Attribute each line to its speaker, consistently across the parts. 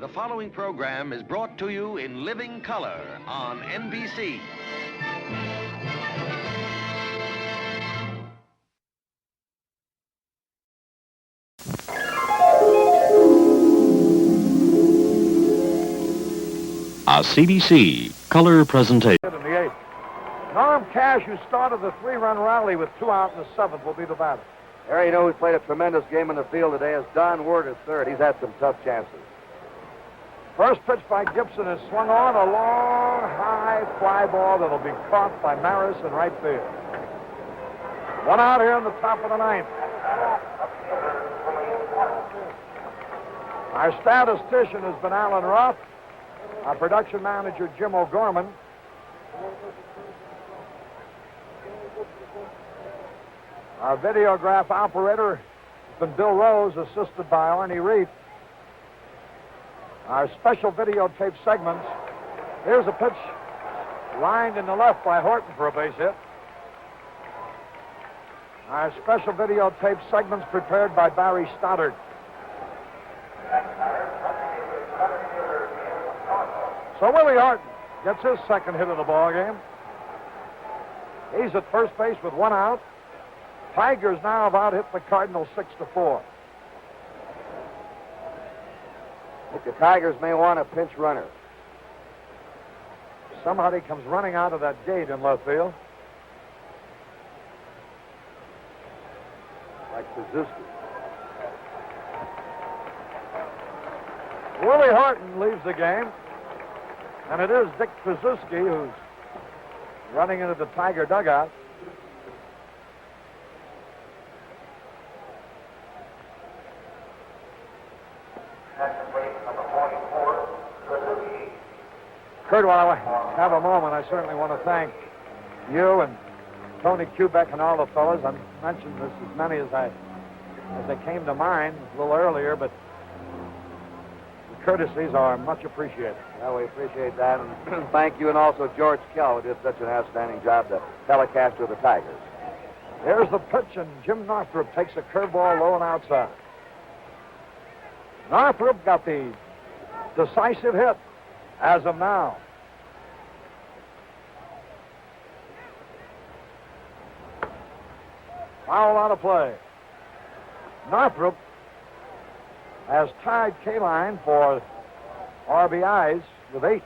Speaker 1: The following program is brought to you in living color on NBC.
Speaker 2: A CBC color presentation.
Speaker 3: In the eighth. Norm Cash, who started the three-run rally with 2 out in the seventh, will be the batter.
Speaker 4: Harry, you know who's played a tremendous game in the field today is Don Ward at third. He's had some tough chances.
Speaker 3: First pitch by Gibson is swung on, a long, high fly ball that'll be caught by Maris in right field. 1 out here in the top of the ninth. Our statistician has been Alan Roth. Our production manager, Jim O'Gorman. Our videograph operator has been Bill Rose, assisted by Arnie Reef. Our special videotape segments. Here's a pitch lined in the left by Horton for a base hit. Our special videotape segments prepared by Barry Stoddard. So Willie Horton gets his second hit of the ball game. He's at first base with 1 out. Tigers now have out-hit the Cardinals 6-4.
Speaker 4: I think the Tigers may want a pinch runner.
Speaker 3: Somebody comes running out of that gate in left field.
Speaker 4: Like Suzuki.
Speaker 3: Willie Horton leaves the game. And it is Dick Suzuki who's running into the Tiger dugout. Curt, while I have a moment, I certainly want to thank you and Tony Kubek and all the fellas. I mentioned this as many as they came to mind a little earlier, but the courtesies are much appreciated.
Speaker 4: Well, we appreciate that, and thank you, and also George Kell, who did such an outstanding job to telecast with the Tigers.
Speaker 3: Here's the pitch, and Jim Northrup takes a curveball low and outside. Northrup got the decisive hit as of now. Foul out of play. Northrup has tied Kaline for RBIs with 8.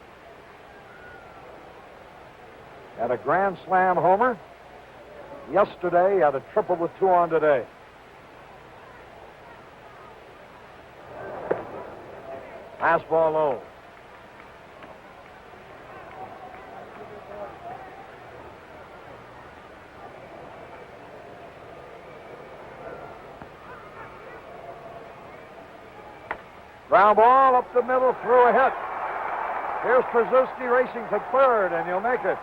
Speaker 3: Had a grand slam homer yesterday, had a triple with 2 on today. Fastball low. Ground ball up the middle, through a hit. Here's Krzyzewski racing to third, and he'll make it.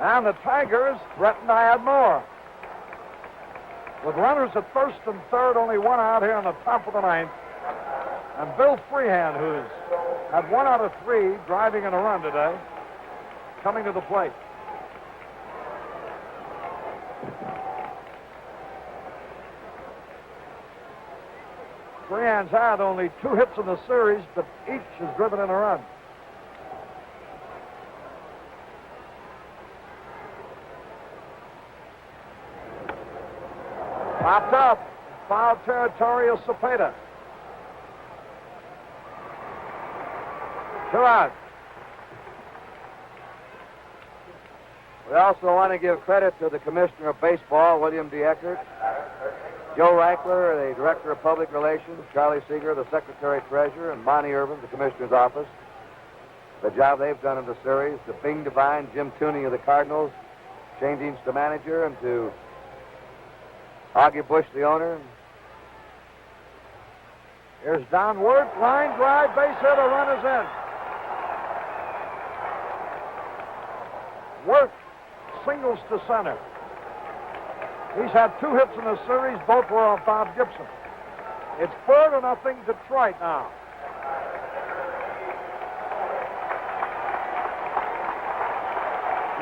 Speaker 3: And the Tigers threaten to add more. With runners at first and third, only 1 out here in the top of the ninth. And Bill Freehand, who's had 1 out of 3 driving in a run today, coming to the plate. Freehand's had only 2 hits in the series, but each has driven in a run. Popped up. Foul territory of Cepeda. 2 out.
Speaker 4: We also want to give credit to the Commissioner of Baseball, William D. Eckert, Joe Reichler, the Director of Public Relations, Charlie Seeger, the Secretary-Treasurer, and Monty Irvin, the Commissioner's Office. The job they've done in the series, to Bing Devine, Jim Tooney of the Cardinals, Shane Deans, the manager, and to Augie Bush, the owner.
Speaker 3: Here's downward, line drive, base hit, a run is in. Work singles to center. He's had 2 hits in the series, both were off Bob Gibson. It's 4-0 Detroit now.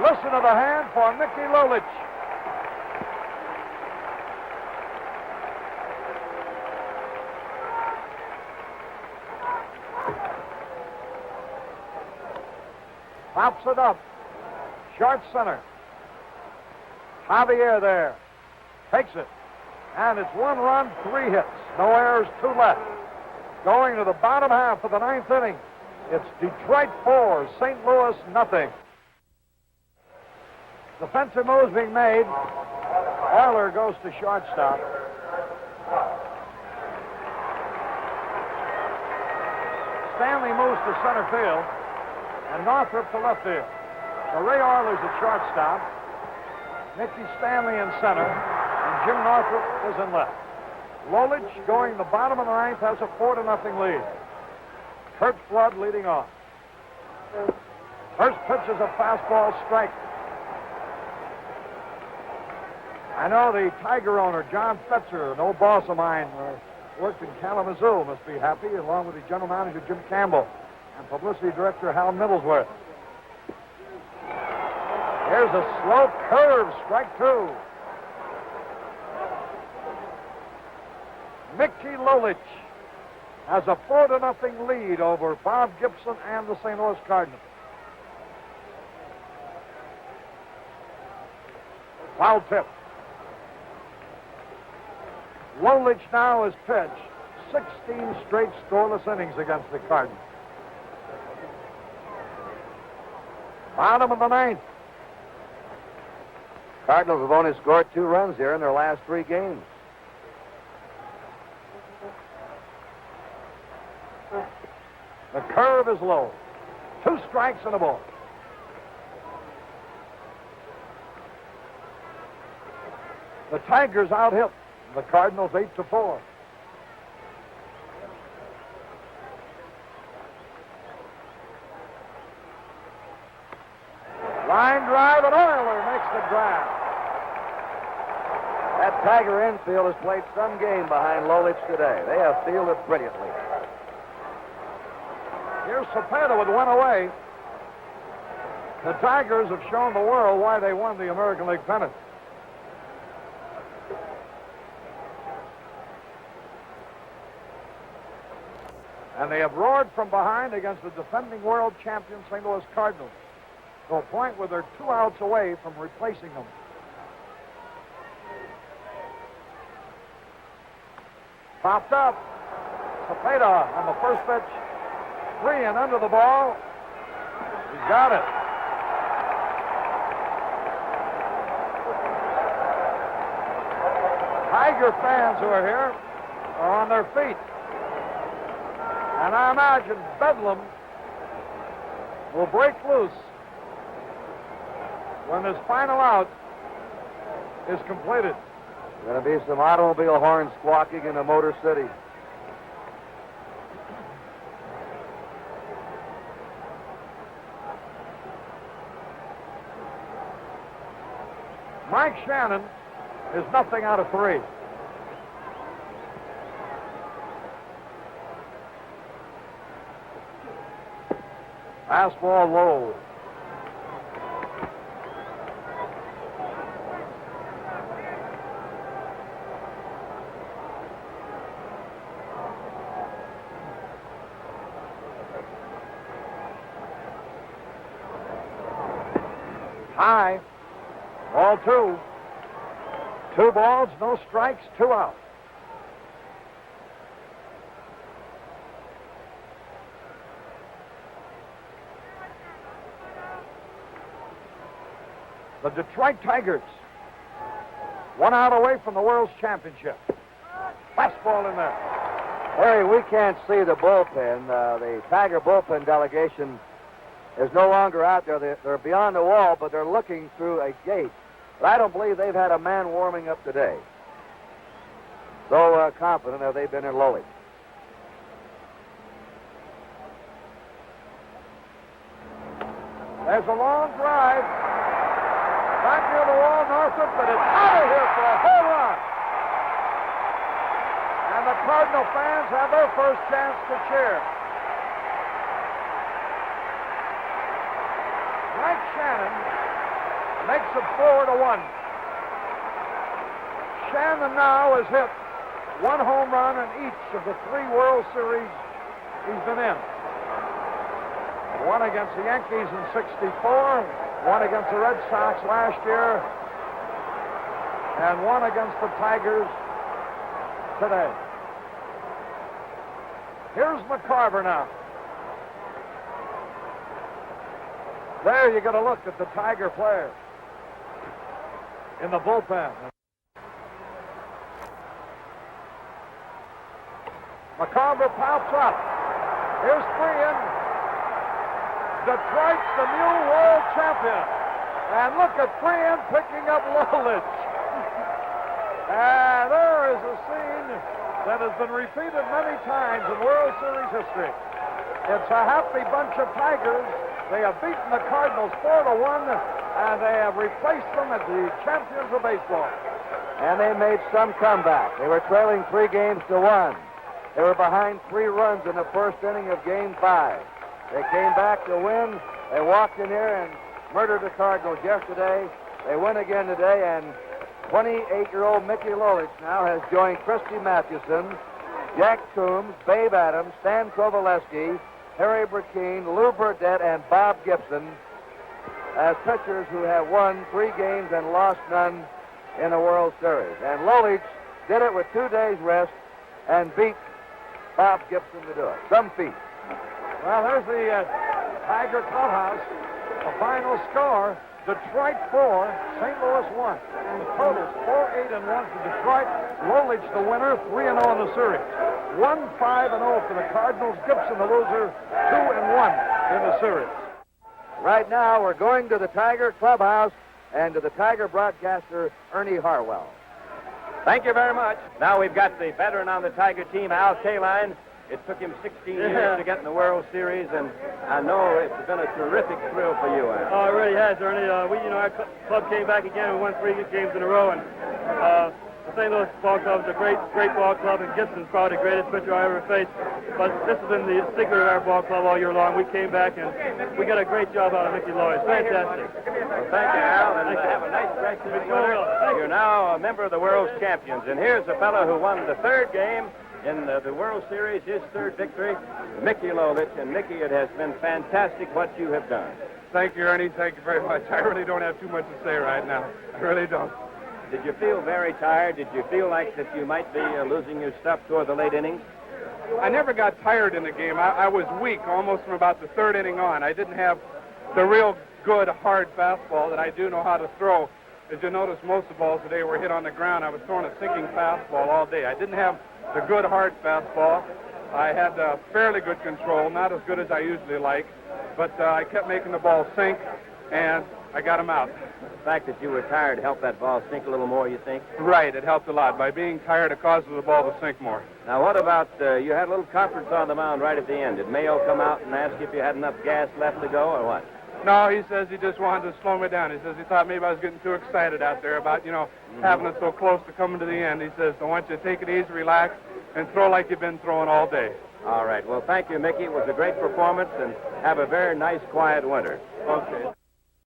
Speaker 3: Listen to the hand for Mickey Lolich. Pops it up. Short center. Javier there. Takes it. And it's 1 run, 3 hits. No errors, 2 left. Going to the bottom half of the 9th inning. It's Detroit 4, St. Louis nothing. Defensive moves being made. Euler goes to shortstop. Stanley moves to center field. And Northrup to left field. So Ray Euler's at shortstop. Mickey Stanley in center. And Jim Northrup is in left. Lolich going the bottom of the 9th has a 4-0 lead. Curt Flood leading off. First pitch is a fastball strike. I know the Tiger owner, John Fetzer, an old boss of mine, worked in Kalamazoo, must be happy, along with the general manager, Jim Campbell, and publicity director, Hal Middlesworth. Here's a slow curve, strike 2. Mickey Lolich has a 4-0 lead over Bob Gibson and the St. Louis Cardinals. Foul tip. Lolich now has pitched 16 straight scoreless innings against the Cardinals. Bottom of the 9th.
Speaker 4: Cardinals have only scored 2 runs here in their last 3 games.
Speaker 3: The curve is low. 2 strikes and a ball. The Tigers out-hit the Cardinals 8-4. Line drive, and Euler makes the grab.
Speaker 4: That Tiger infield has played some game behind Lolich today. They have fielded brilliantly.
Speaker 3: Here's Cepeda with 1 away. The Tigers have shown the world why they won the American League pennant. And they have roared from behind against the defending world champion St. Louis Cardinals to a point where they're 2 outs away from replacing them. Popped up. Cepeda on the first pitch. 3 and under the ball. He's got it. Tiger fans who are here are on their feet. And I imagine Bedlam will break loose when this final out is completed.
Speaker 4: Going to be some automobile horns squawking in the Motor City.
Speaker 3: Mike Shannon is nothing out of 3. Fastball low. High. Ball 2. 2 balls, no strikes, 2 outs. The Detroit Tigers, 1 out away from the World's Championship. Fastball in there.
Speaker 4: Harry, we can't see the bullpen. The Tiger bullpen delegation is no longer out there. They're beyond the wall, but they're looking through a gate. But I don't believe they've had a man warming up today. So confident have they been in Lolich.
Speaker 3: There's a long drive. Back near the wall, Northup, but it's out of here for a home run. And the Cardinal fans have their first chance to cheer. Mike Shannon makes it 4-1. Shannon now has hit 1 home run in each of the 3 World Series he's been in. One against the Yankees in '64, one against the Red Sox last year, and one against the Tigers today. Here's McCarver now. There you get a look at the Tiger players in the bullpen. McCarver pops up. Here's Freehan. Detroit's the new world champion. And look at Freehan picking up Lolich. And there is a scene that has been repeated many times in World Series history. It's a happy bunch of Tigers. They have beaten the Cardinals 4-1, and they have replaced them as the champions of baseball.
Speaker 4: And they made some comeback. They were trailing 3-1. They were behind 3 runs in the first inning of Game 5. They came back to win. They walked in here and murdered the Cardinals yesterday. They win again today, and 28-year-old Mickey Lolich now has joined Christy Mathewson, Jack Coombs, Babe Adams, Stan Kovaleski, Harry Burkeen, Lou Burdett, and Bob Gibson as pitchers who have won 3 games and lost none in the World Series. And Lolich did it with 2 days rest and beat Bob Gibson to do it. Some feat.
Speaker 3: Well, there's the Tiger clubhouse. The final score, Detroit 4, St. Louis 1. The total's 4-8-1 for Detroit. Lolich the winner, 3-0 in the series. 1-5-0 for the Cardinals. Gibson the loser, 2-1 in the series.
Speaker 4: Right now, we're going to the Tiger clubhouse and to the Tiger broadcaster, Ernie Harwell.
Speaker 5: Thank you very much. Now we've got the veteran on the Tiger team, Al Kaline. It took him 16 years to get in the World Series, and I know it's been a terrific thrill for you, Al.
Speaker 6: Oh, it really has, Ernie. Our club came back again and won 3 games in a row, and the St. Louis ball club is a great ball club, and Gibson's probably the greatest pitcher I ever faced. But this has been the secret of our ball club all year long. We came back, and we got a great job out of Mickey Loich. Fantastic.
Speaker 5: Well, thank you, Al, and have a nice rest of the winter. You're now a member of the World's Champions, and here's a fellow who won the 3rd game in the World Series, his 3rd victory, Mickey Lolich. And Mickey, it has been fantastic what you have done.
Speaker 7: Thank you, Ernie. Thank you very much. I really don't have too much to say right now. I really don't.
Speaker 5: Did you feel very tired? Did you feel like that you might be losing your stuff toward the late innings?
Speaker 7: I never got tired in the game. I was weak almost from about the 3rd inning on. I didn't have the real good, hard fastball that I do know how to throw. As you notice, most of the balls today were hit on the ground. I was throwing a sinking fastball all day. I didn't have the good, hard fastball. I had fairly good control, not as good as I usually like, but I kept making the ball sink, and I got him out.
Speaker 5: The fact that you were tired helped that ball sink a little more, you think?
Speaker 7: Right, it helped a lot. By being tired, it causes the ball to sink more.
Speaker 5: Now, what about, you had a little conference on the mound right at the end. Did Mayo come out and ask if you had enough gas left to go, or what?
Speaker 7: No, he says he just wanted to slow me down. He says he thought maybe I was getting too excited out there about, having it so close to coming to the end. He says, I want you to take it easy, relax, and throw like you've been throwing all day.
Speaker 5: All right. Well, thank you, Mickey. It was a great performance, and have a very nice, quiet winter.
Speaker 7: Okay.